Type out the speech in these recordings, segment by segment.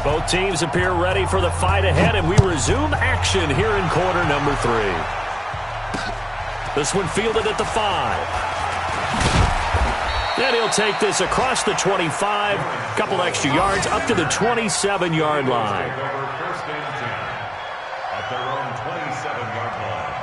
Both teams appear ready for the fight ahead, and we resume action here in quarter number 3. This one fielded at the 5. And he'll take this across the 25, couple extra yards, up to the 27-yard line. First and 10 at their own 27-yard line.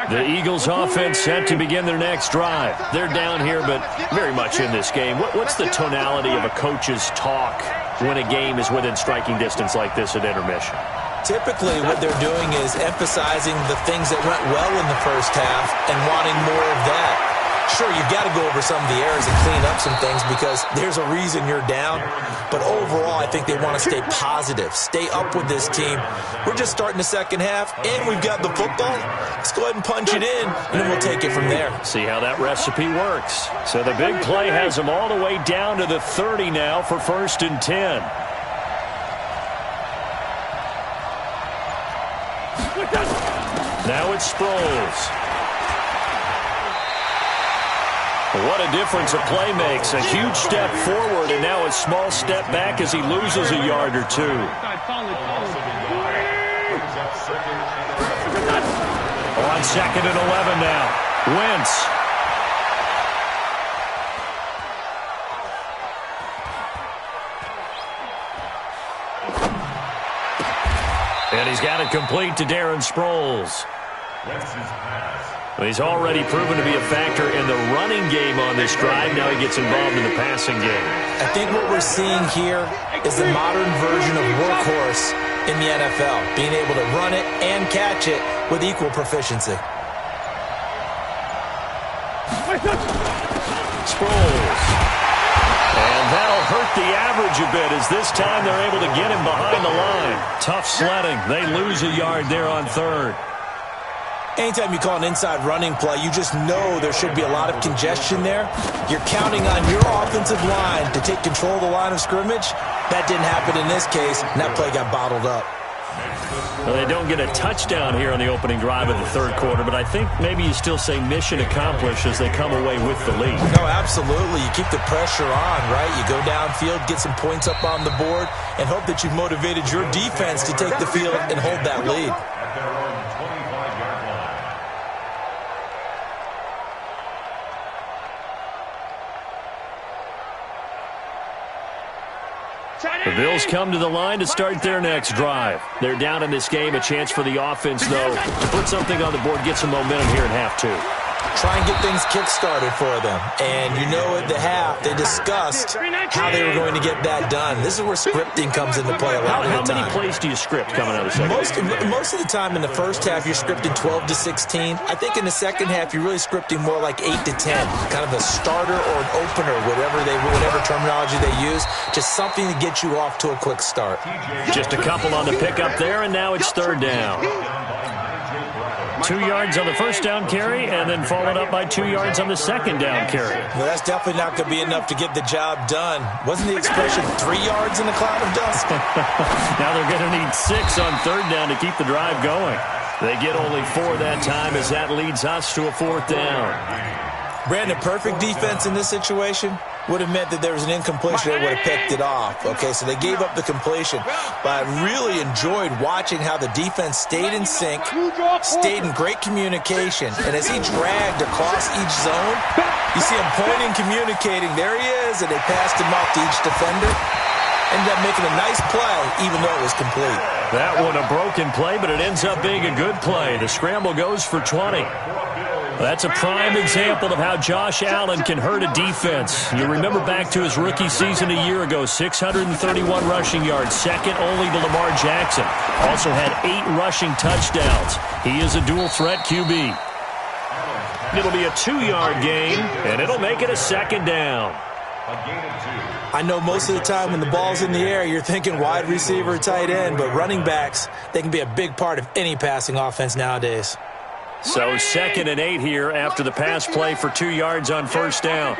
The Eagles offense set to begin their next drive. They're down here, but very much in this game. What's the tonality of a coach's talk when a game is within striking distance like this at intermission? Typically, what they're doing is emphasizing the things that went well in the first half and wanting more of that. Sure, you've got to go over some of the errors and clean up some things because there's a reason you're down. But overall, I think they want to stay positive, stay up with this team. We're just starting the second half, and we've got the football. Let's go ahead and punch it in, and then we'll take it from there. See how that recipe works. So the big play has them all the way down to the 30 now for 1st and 10. Now it's Sproles. What a difference a play makes. A huge step forward and now a small step back as he loses a yard or two. On 2nd and 11 now. Wentz. And he's got it complete to Darren Sproles. He's already proven to be a factor in the running game on this drive. Now he gets involved in the passing game. I think what we're seeing here is the modern version of workhorse in the NFL, being able to run it and catch it with equal proficiency. Sproles. And that'll hurt the average a bit as this time they're able to get him behind the line. Tough sledding. They lose a yard there on 3rd. Anytime you call an inside running play, you just know there should be a lot of congestion there. You're counting on your offensive line to take control of the line of scrimmage. That didn't happen in this case, and that play got bottled up. Well, they don't get a touchdown here on the opening drive of the 3rd quarter, but I think maybe you still say mission accomplished as they come away with the lead. No, absolutely. You keep the pressure on, right? You go downfield, get some points up on the board, and hope that you've motivated your defense to take the field and hold that lead. The Bills come to the line to start their next drive. They're down in this game. A chance for the offense, though, to put something on the board, get some momentum here in half 2. Try and get things kick-started for them. And you know at the half, they discussed how they were going to get that done. This is where scripting comes into play a lot of the time. How many plays do you script coming out of the second half? Most of the time in the first half, you're scripting 12 to 16. I think in the second half, you're really scripting more like 8 to 10. Kind of a starter or an opener, whatever terminology they use. Just something to get you off to a quick start. Just a couple on the pickup there, and now it's 3rd down. 2 yards on the first down carry, and then followed up by 2 yards on the second down carry. Well, that's definitely not going to be enough to get the job done. Wasn't the expression 3 yards in a cloud of dust? Now they're going to need 6 on 3rd down to keep the drive going. They get only 4 that time as that leads us to a 4th down. Brandon, perfect defense in this situation would have meant that there was an incompletion. They would have picked it off. Okay, so they gave up the completion. But I really enjoyed watching how the defense stayed in sync, stayed in great communication. And as he dragged across each zone, you see him pointing, communicating. There he is, and they passed him off to each defender. Ended up making a nice play, even though it was complete. That one a broken play, but it ends up being a good play. The scramble goes for 20. That's a prime example of how Josh Allen can hurt a defense. You remember back to his rookie season a year ago, 631 rushing yards, second only to Lamar Jackson. Also had 8 rushing touchdowns. He is a dual-threat QB. It'll be a 2-yard gain, and it'll make it a 2nd down. I know most of the time when the ball's in the air, you're thinking wide receiver, tight end, but running backs, they can be a big part of any passing offense nowadays. So 2nd and 8 here after the pass play for 2 yards on 1st down.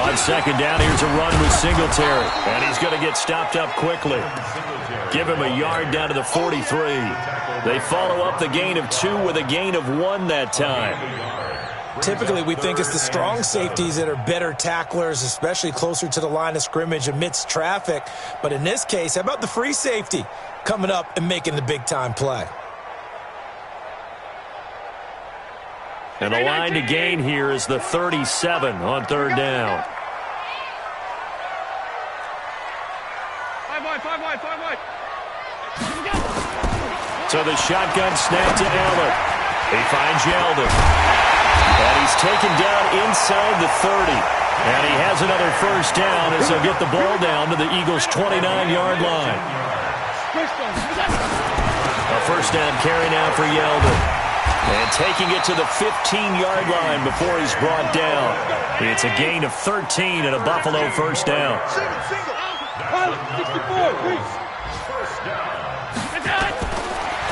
On 2nd down, here's a run with Singletary. And he's going to get stopped up quickly. Give him a yard down to the 43. They follow up the gain of 2 with a gain of 1 that time. Typically, we think it's the strong safeties that are better tacklers, especially closer to the line of scrimmage amidst traffic. But in this case, how about the free safety coming up and making the big-time play? And the line to gain here is the 37 on third down. Five wide. So the shotgun snap to Allen. He finds Yeldon. And he's taken down inside the 30. And he has another first down as they'll get the ball down to the Eagles' 29-yard line. A first down carry now for Yeldon. And taking it to the 15-yard line before he's brought down. It's a gain of 13 and a Buffalo first down.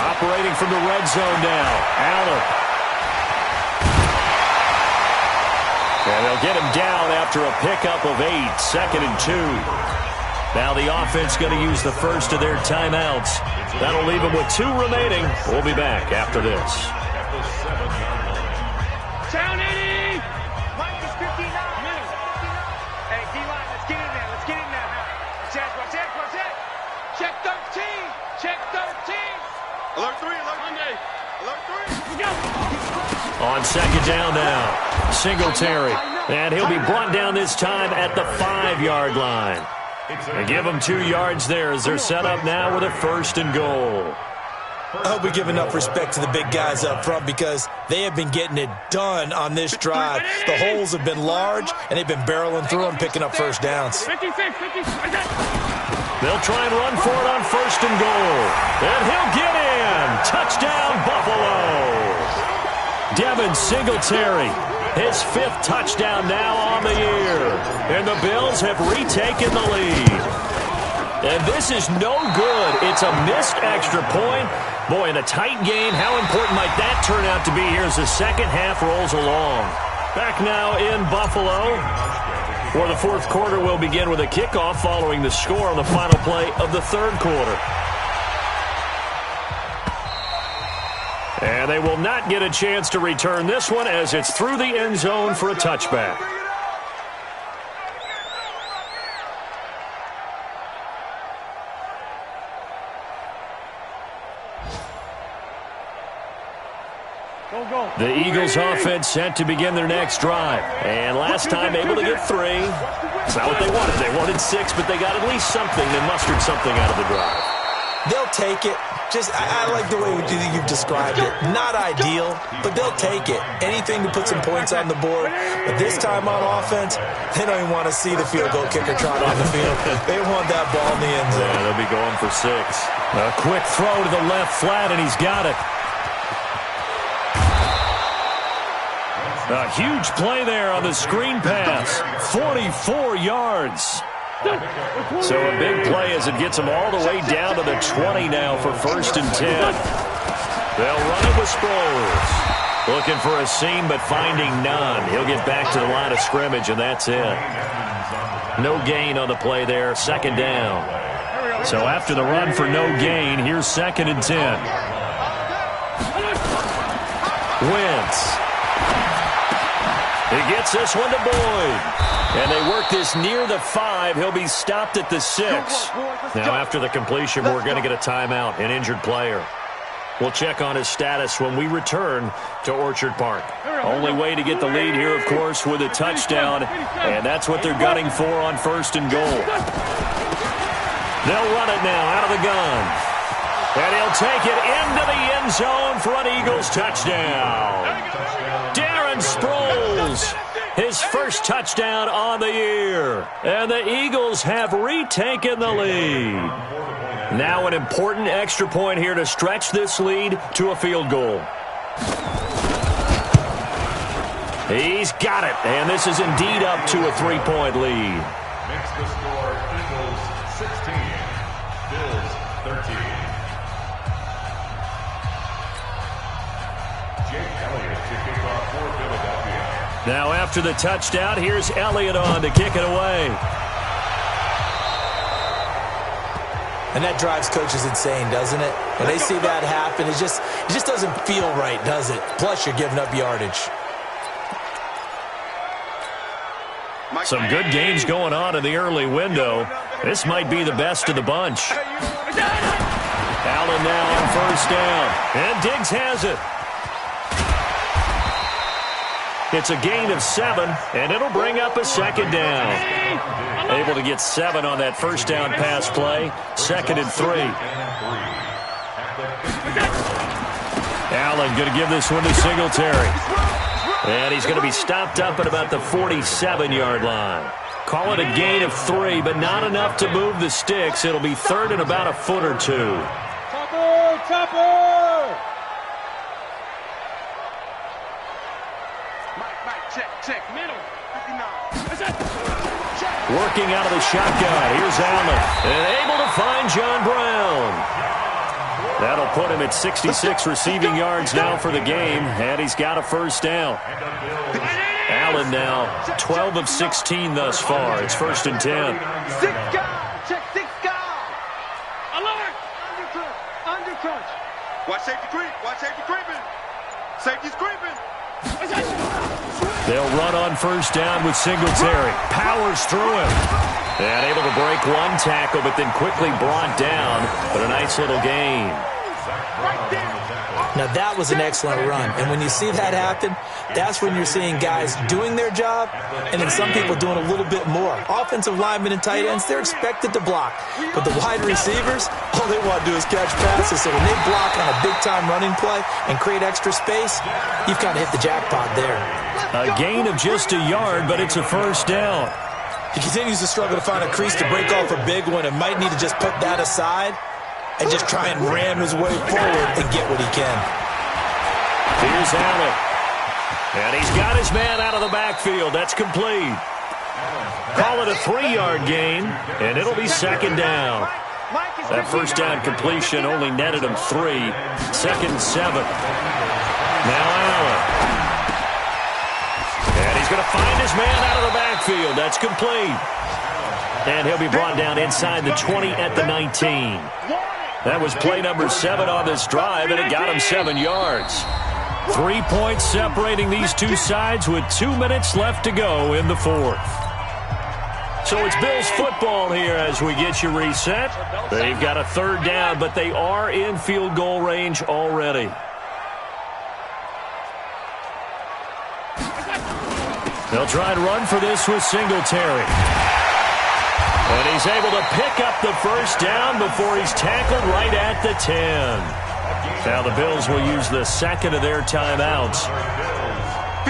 Operating from the red zone now. Allen. And they'll get him down after a pickup of 8, 2nd and 2. Now the offense going to use the first of their timeouts. That'll leave them with 2 remaining. We'll be back after this. Down 80! Minus 59. Hey, D-line, let's get in there. Let's get in there now. What's that? Check 13. Check 13. Alert 3, alert Monday. Alert 3. Go. On second down now, Singletary. And he'll be brought down this time at the 5-yard line. And give them 2 yards there as they're set up now with a 1st and goal. I hope we give enough respect to the big guys up front because they have been getting it done on this drive. The holes have been large, and they've been barreling through them, picking up first downs. 56. They'll try and run for it on 1st and goal. And he'll get in. Touchdown, Buffalo. Devin Singletary, his 5th touchdown now on the year. And the Bills have retaken the lead. And this is no good. It's a missed extra point. Boy, in a tight game, how important might that turn out to be here as the second half rolls along? Back now in Buffalo, where the 4th quarter will begin with a kickoff following the score on the final play of the 3rd quarter. And they will not get a chance to return this one as it's through the end zone for a touchback. The Eagles offense set to begin their next drive. And last time able to get 3. It's not what they wanted. They wanted 6, but they got at least something. They mustered something out of the drive. They'll take it. I like the way you've described it. Not ideal, but they'll take it. Anything to put some points on the board. But this time on offense, they don't even want to see the field goal kicker trot on the field. They want that ball in the end zone. Yeah, they'll be going for 6. A quick throw to the left flat, and he's got it. A huge play there on the screen pass. 44 yards. So a big play as it gets them all the way down to the 20 now for 1st and 10. They'll run it with Sproles. Looking for a seam, but finding none. He'll get back to the line of scrimmage, and that's it. No gain on the play there. 2nd down. So after the run for no gain, here's 2nd and 10. Wentz. He gets this one to Boyd. And they work this near the 5. He'll be stopped at the 6. Now, after the completion, we're going to get a timeout, an injured player. We'll check on his status when we return to Orchard Park. Only way to get the lead here, of course, with a touchdown. And that's what they're gunning for on 1st and goal. They'll run it now out of the gun. And he'll take it into the end zone for an Eagles touchdown. Darren Sproles, his 1st touchdown on the year. And the Eagles have retaken the lead. Now an important extra point here to stretch this lead to a field goal. He's got it. And this is indeed up to a 3-point lead. Makes the score Eagles 16, Bills 13. Now after the touchdown, here's Elliott on to kick it away. And that drives coaches insane, doesn't it? When they see that happen, it just doesn't feel right, does it? Plus, you're giving up yardage. Some good games going on in the early window. This might be the best of the bunch. Allen now on first down. And Diggs has it. It's a gain of 7, and it'll bring up a second down. Able to get 7 on that first down pass play. 2nd and 3. Allen going to give this one to Singletary. And he's going to be stopped up at about the 47-yard line. Call it a gain of 3, but not enough to move the sticks. It'll be 3rd and about a foot or 2. Chopper! Check, middle. 59. Working out of the shotgun. Here's Allen. And able to find John Brown. That'll put him at 66 receiving yards now for the game, and he's got a first down. Allen now 12 of 16 thus far. It's 1st and 10. 6 guys. Check 6 guys. Alert. Undercrunch. Watch safety creep. Watch safety creeping. Safety's creeping. They'll run on first down with Singletary. Powers through him. And able to break one tackle, but then quickly brought down. But a nice little gain. Now, that was an excellent run. And when you see that happen, that's when you're seeing guys doing their job and then some people doing a little bit more. Offensive linemen and tight ends, they're expected to block. But the wide receivers, all they want to do is catch passes. So when they block on a big-time running play and create extra space, you've kind of hit the jackpot there. A gain of just a yard, but it's a first down. He continues to struggle to find a crease to break off a big one and might need to just put that aside and just try and ram his way forward and get what he can. Here's Allen. And he's got his man out of the backfield. That's complete. Call it a 3-yard gain, and it'll be 2nd down. That first down completion only netted him 3. 2nd and 7. Now Allen. And he's going to find his man out of the backfield. That's complete. And he'll be brought down inside the 20 at the 19. That was play number 7 on this drive, and it got him 7 yards. 3 points separating these two sides with 2 minutes left to go in the 4th. So it's Bills football here as we get you reset. They've got a 3rd down, but they are in field goal range already. They'll try and run for this with Singletary. And he's able to pick up the first down before he's tackled right at the 10. Now the Bills will use the 2nd of their timeouts.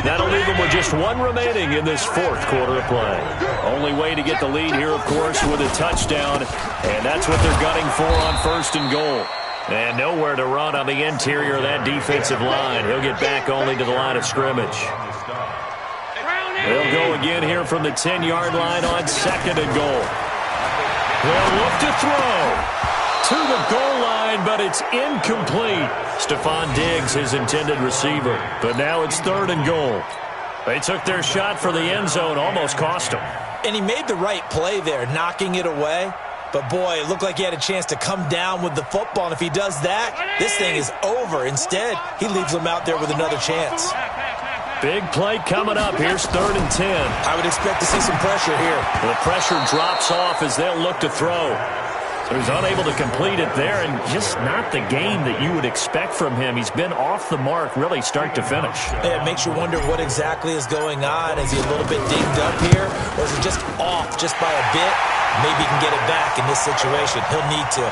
That'll leave them with just 1 remaining in this 4th quarter of play. Only way to get the lead here, of course, with a touchdown. And that's what they're gunning for on 1st and goal. And nowhere to run on the interior of that defensive line. He'll get back only to the line of scrimmage. They'll go again here from the 10-yard line on 2nd and goal. They'll look to throw to the goal line, but it's incomplete. Stephon Diggs, his intended receiver. But now it's 3rd and goal. They took their shot for the end zone, almost cost him. And he made the right play there, knocking it away. But, boy, it looked like he had a chance to come down with the football. And if he does that, this thing is over. Instead, he leaves him out there with another chance. Big play coming up. Here's 3rd and 10. I would expect to see some pressure here. The pressure drops off as they'll look to throw. So he's unable to complete it there, and just not the game that you would expect from him. He's been off the mark, really, start to finish. Yeah, it makes you wonder what exactly is going on. Is he a little bit dinged up here, or is he just off just by a bit? Maybe he can get it back in this situation. He'll need to.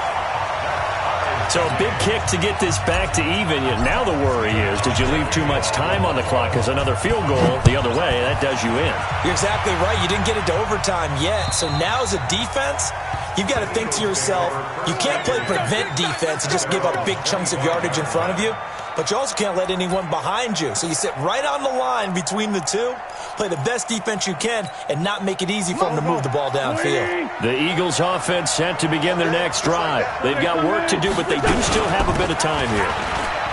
So a big kick to get this back to even. Now the worry is, did you leave too much time on the clock? Because another field goal the other way, that does you in. You're exactly right. You didn't get it to overtime yet. So now as a defense, you've got to think to yourself, you can't play prevent defense and just give up big chunks of yardage in front of you. But you also can't let anyone behind you. So you sit right on the line between the two, play the best defense you can, and not make it easy for them to move the ball downfield. The Eagles offense set to begin their next drive. They've got work to do, but they do still have a bit of time here.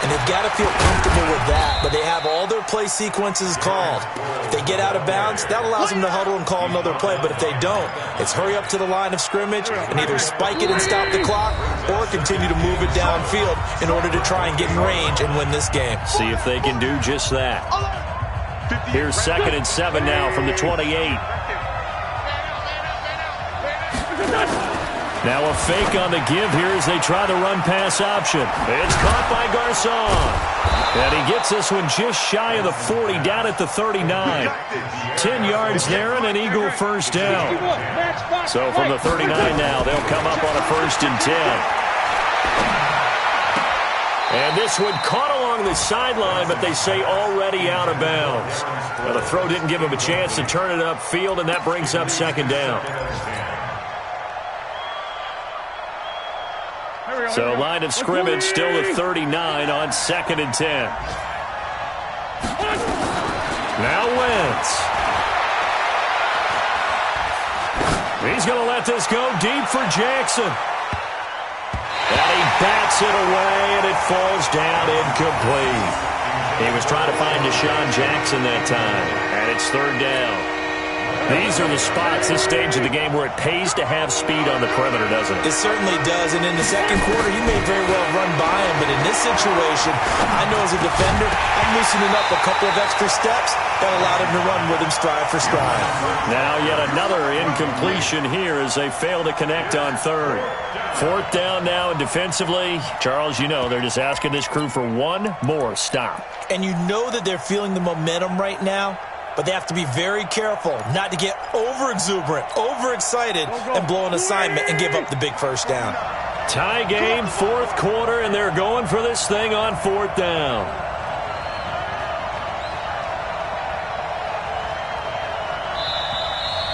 And they've got to feel comfortable with that, but they have all their play sequences called. If they get out of bounds, that allows them to huddle and call another play, but if they don't, it's hurry up to the line of scrimmage and either spike it and stop the clock or continue to move it downfield in order to try and get in range and win this game. See if they can do just that. Here's 2nd and 7 now from the 28. Now a fake on the give here as they try the run-pass option. It's caught by Garcon. And he gets this one just shy of the 40, down at the 39. 10 yards there and an Eagle first down. So from the 39 now, they'll come up on a 1st and 10. And this one caught along the sideline, but they say already out of bounds. Well, the throw didn't give him a chance to turn it upfield, and that brings up 2nd down. So line of scrimmage still at 39 on 2nd and 10. Now Wentz. He's going to let this go deep for Jackson. And he bats it away, and it falls down incomplete. He was trying to find Deshaun Jackson that time, and it's 3rd down. These are the spots, this stage of the game, where it pays to have speed on the perimeter, doesn't it? It certainly does, and in the 2nd quarter, he may very well run by him, but in this situation, I know as a defender, I'm loosening up a couple of extra steps that allowed him to run with him stride for stride. Now yet another incompletion here as they fail to connect on 3rd. 4th down now, and defensively, Charles, you know, they're just asking this crew for one more stop. And you know that they're feeling the momentum right now, but they have to be very careful not to get over-exuberant, overexcited, and blow an assignment and give up the big 1st down. Tie game, 4th quarter, and they're going for this thing on 4th down.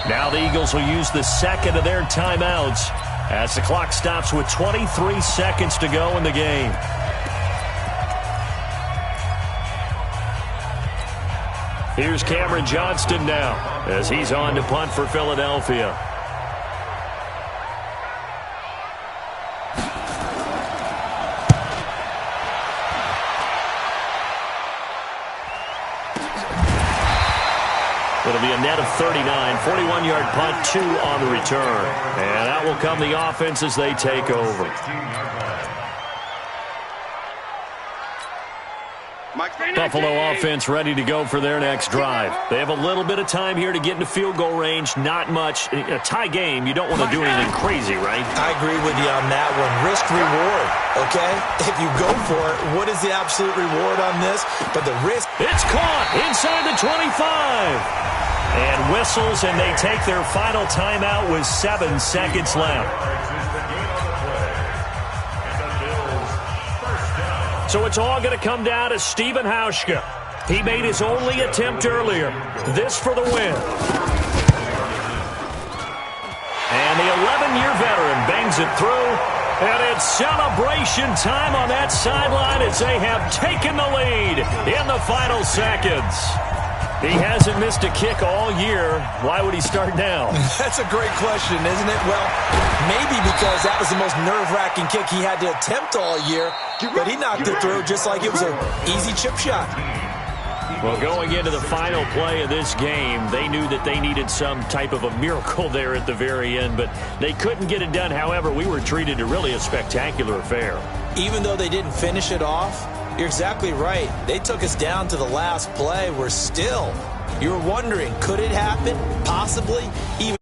Now the Eagles will use the 2nd of their timeouts as the clock stops with 23 seconds to go in the game. Here's Cameron Johnston now as he's on to punt for Philadelphia. It'll be a net of 39, 41-yard punt, 2 on the return. And that will come the offense as they take over. Buffalo offense ready to go for their next drive. They have a little bit of time here to get into field goal range, not much. In a tie game, you don't want to do anything crazy, right? I agree with you on that one. Risk reward, okay? If you go for it, what is the absolute reward on this? But the risk... It's caught inside the 25. And whistles, and they take their final timeout with 7 seconds left. So it's all going to come down to Stephen Hauschka. He made his only attempt earlier. This for the win. And the 11-year veteran bangs it through. And it's celebration time on that sideline as they have taken the lead in the final seconds. He hasn't missed a kick all year. Why would he start now? That's a great question, isn't it? Well, maybe because that was the most nerve-wracking kick he had to attempt all year, but he knocked it through just like it was an easy chip shot. Well, going into the final play of this game, they knew that they needed some type of a miracle there at the very end, but they couldn't get it done. However, we were treated to really a spectacular affair. Even though they didn't finish it off, you're exactly right. They took us down to the last play. We're still, you were wondering, could it happen? Possibly. Even